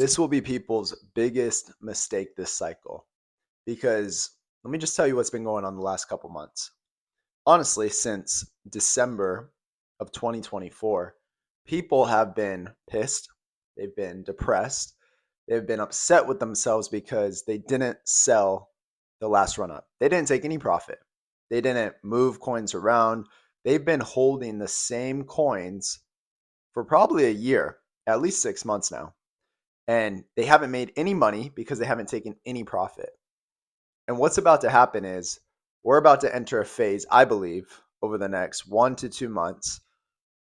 This will be people's biggest mistake this cycle because let me just tell you what's been going on the last couple months. Honestly, since December of 2024, people have been pissed, they've been depressed, they've been upset with themselves because they didn't sell the last run up. They didn't take any profit. They didn't move coins around. They've been holding the same coins for probably a year, at least 6 months now. And they haven't made any money because they haven't taken any profit. And what's about to happen is we're about to enter a phase, I believe, over the next 1 to 2 months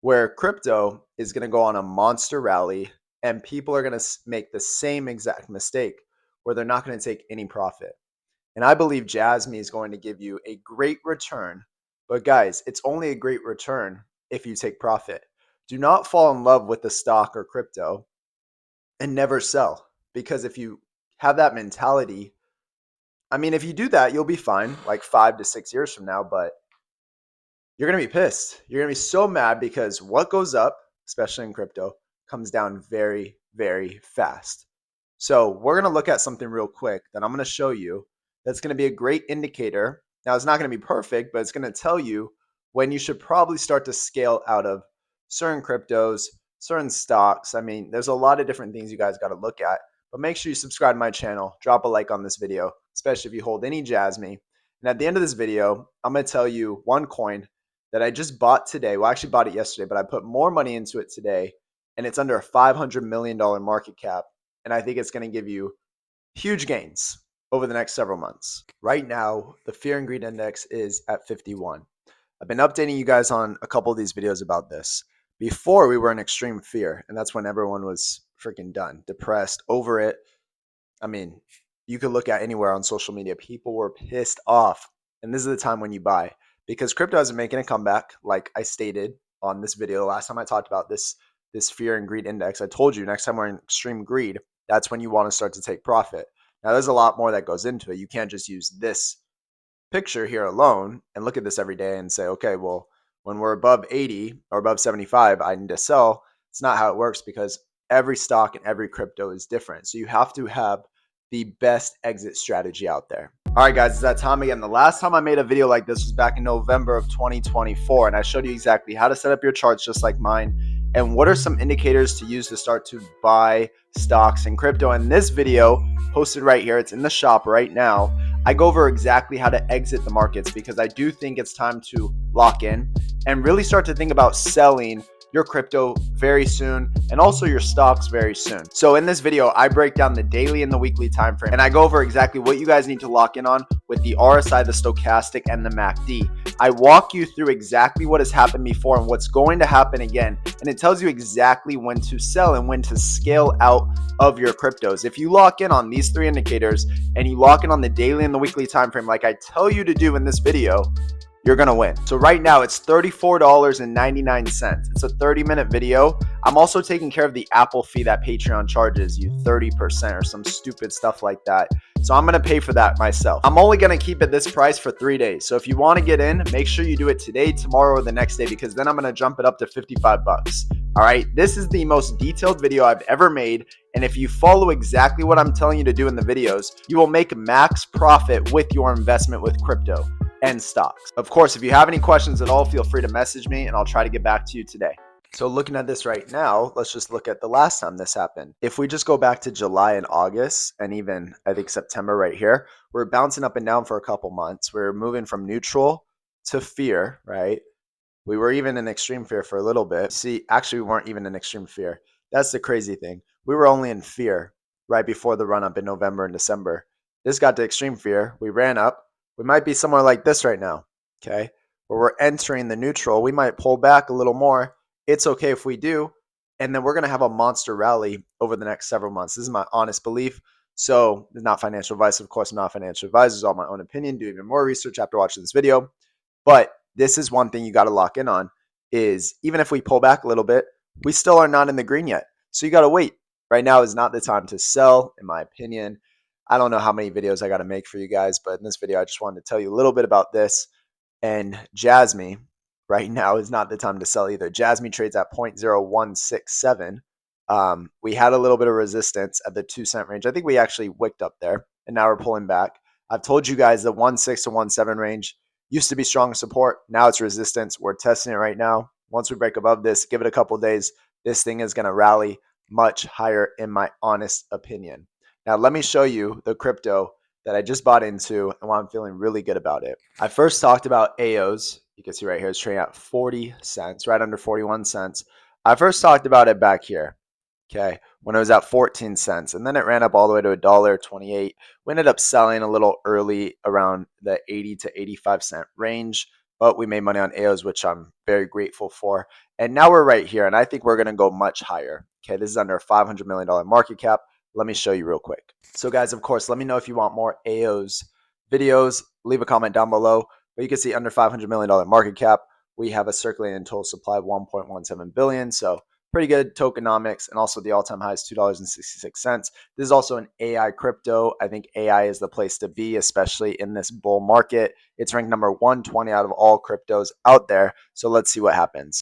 where crypto is going to go on a monster rally and people are going to make the same exact mistake where they're not going to take any profit. And I believe JASMY is going to give you a great return. But guys, it's only a great return if you take profit. Do not fall in love with the stock or crypto and never sell, because if you have that mentality, I mean, if you do that, you'll be fine like 5 to 6 years from now, but you're going to be pissed. You're going to be so mad because what goes up, especially in crypto, comes down very, very fast. So we're going to look at something real quick that I'm going to show you that's going to be a great indicator. Now, it's not going to be perfect, but it's going to tell you when you should probably start to scale out of certain cryptos, certain stocks. I mean, there's a lot of different things you guys got to look at, but make sure you subscribe to my channel, drop a like on this video, especially if you hold any JASMY. And at the end of this video, I'm going to tell you one coin that I just bought today. Well, I actually bought it yesterday, but I put more money into it today, and it's under a $500 million market cap. And I think it's going to give you huge gains over the next several months. Right now, the fear and greed index is at 51. I've been updating you guys on a couple of these videos about this. Before, we were in extreme fear, and that's when everyone was freaking done, depressed, over it. I mean, you could look at anywhere on social media. People were pissed off, and this is the time when you buy, because crypto isn't making a comeback, like I stated on this video. The last time I talked about this fear and greed index, I told you next time we're in extreme greed, that's when you want to start to take profit. Now, there's a lot more that goes into it. You can't just use this picture here alone and look at this every day and say, okay, well, when we're above 80 or above 75, I need to sell. It's not how it works, because every stock and every crypto is different. So you have to have the best exit strategy out there. All right, guys, it's that time again. The last time I made a video like this was back in November of 2024, and I showed you exactly how to set up your charts just like mine and what are some indicators to use to start to buy stocks and crypto. In this video, posted right here, it's in the shop right now, I go over exactly how to exit the markets, because I do think it's time to lock in and really start to think about selling your crypto very soon and also your stocks very soon. So in this video, I break down the daily and the weekly time frame, and I go over exactly what you guys need to lock in on with the RSI, the stochastic, and the MACD. I walk you through exactly what has happened before and what's going to happen again, and it tells you exactly when to sell and when to scale out of your cryptos. If you lock in on these three indicators and you lock in on the daily and the weekly time frame like I tell you to do in this video, you're going to win. So right now it's $34.99. It's a 30-minute video. I'm also taking care of the Apple fee that Patreon charges you 30% or some stupid stuff like that. So I'm going to pay for that myself. I'm only going to keep it this price for 3 days. So if you want to get in, make sure you do it today, tomorrow, or the next day, because then I'm going to jump it up to 55 bucks. All right. This is the most detailed video I've ever made. And if you follow exactly what I'm telling you to do in the videos, you will make max profit with your investment with crypto and stocks. Of course, if you have any questions at all, feel free to message me and I'll try to get back to you today. So looking at this right now, let's just look at the last time this happened. If we just go back to July and August, and even I think September right here, we're bouncing up and down for a couple months. We're moving from neutral to fear, right? We were even in extreme fear for a little bit. See, actually we weren't even in extreme fear. That's the crazy thing. We were only in fear right before the run up in November and December. This got to extreme fear. We ran up. We might be somewhere like this right now, okay, where we're entering the neutral. We might pull back a little more. It's okay if we do. And then we're going to have a monster rally over the next several months. This is my honest belief. So it's not financial advice. Of course, I'm not a financial advisor. It's all my own opinion. Do even more research after watching this video. But this is one thing you got to lock in on, is even if we pull back a little bit, we still are not in the green yet. So you got to wait. Right now is not the time to sell, in my opinion. I don't know how many videos I got to make for you guys, but in this video, I just wanted to tell you a little bit about this. And JASMY right now is not the time to sell either. JASMY trades at 0.0167. We had a little bit of resistance at the 2 cent range. I think we actually wicked up there, and now we're pulling back. I've told you guys the 1.6 to 1.7 range used to be strong support. Now it's resistance. We're testing it right now. Once we break above this, give it a couple days, this thing is going to rally much higher, in my honest opinion. Now, let me show you the crypto that I just bought into and why I'm feeling really good about it. I first talked about AIOZ. You can see right here, it's trading at 40 cents, right under 41 cents. I first talked about it back here, okay, when it was at 14 cents, and then it ran up all the way to $1.28. We ended up selling a little early around the 80 to 85 cent range, but we made money on AIOZ, which I'm very grateful for. And now we're right here, and I think we're going to go much higher. Okay, this is under a $500 million market cap. Let me show you real quick. So guys, of course, let me know if you want more AIOZ videos. Leave a comment down below. But you can see under $500 million market cap, we have a circulating total supply of 1.17 billion. So pretty good tokenomics, and also the all-time high is $2.66. This is also an AI crypto. I think AI is the place to be, especially in this bull market. It's ranked number 120 out of all cryptos out there. So let's see what happens.